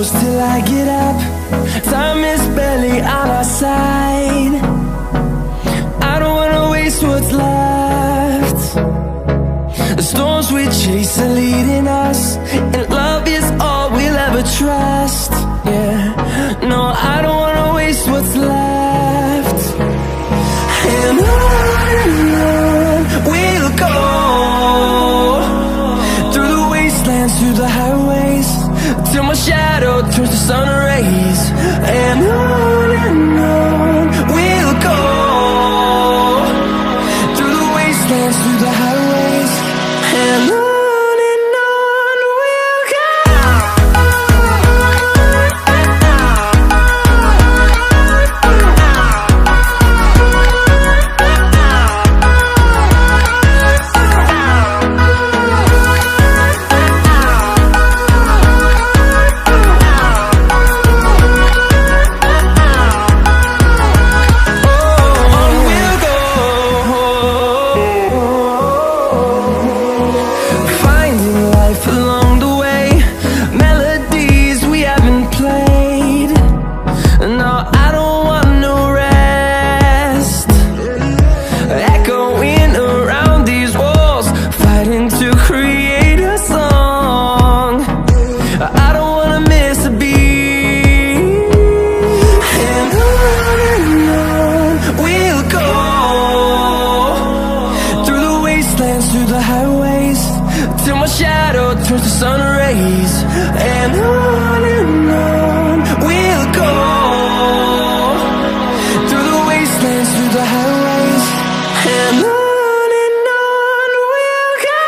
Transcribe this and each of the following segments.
close till I get up. Time is barely on our side. I don't wanna waste what's left. The storms we chase are leading us, and love is all we'll ever trust. Yeah, no, I don't wanna waste what's left. And on we'll go, through the wastelands, through the highways, till my shadow turns to sun rays. And on we'll go, through the wastelands, through the highways, and on we'll go. Through the highways, till my shadow turns to sun rays. And on we'll go, through the wastelands, through the highways, and on we'll go.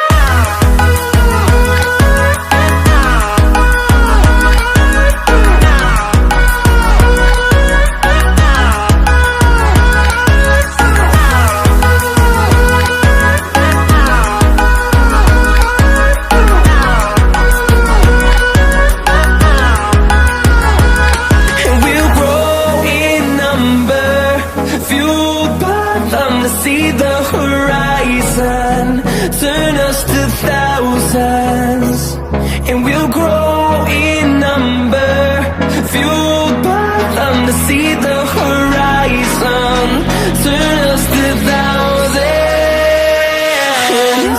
See the horizon, turn us to thousands, and we'll grow in number, fueled by them. To see the horizon, turn us to thousands, and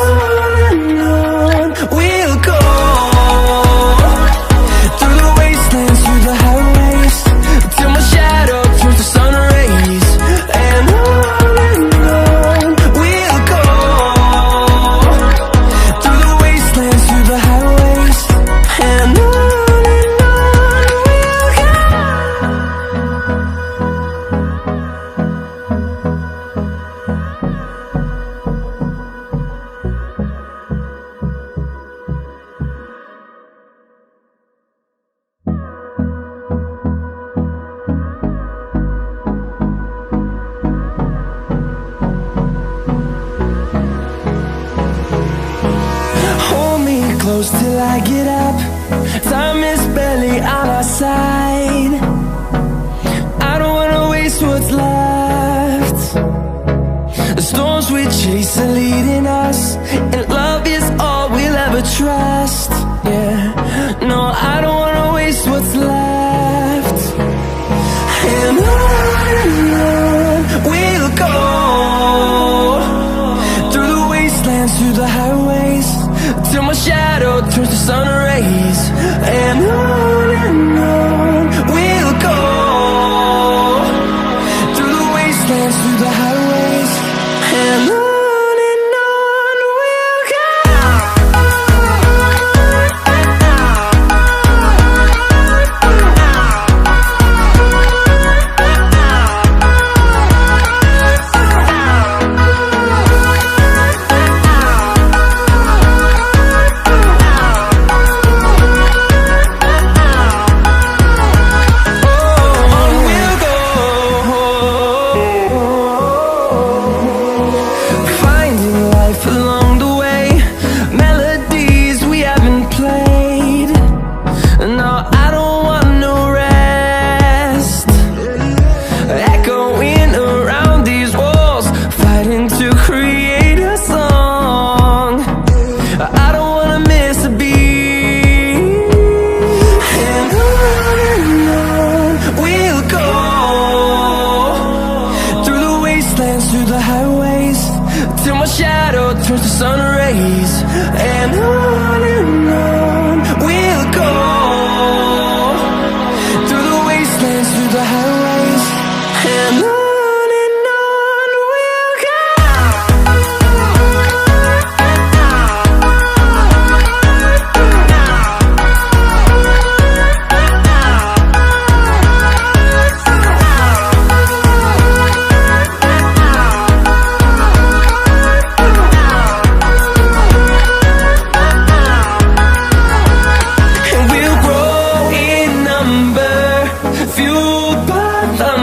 on we'll go, through the wastelands, through the highways, till my shadow turns to sun rays. And close till I get up. Time is barely on our side. I don't wanna waste what's left. The storms we chase are leading us, and love is all we'll ever trust. Yeah, no, I don't wanna waste what's left. And on we'll go, through the wastelands, through the highways, till my shadow turns to sun rays. And on we'll go, through the wastelands, through the highways, and on we'll go. days, and on we'll go, through the wastelands, through the highways, and on.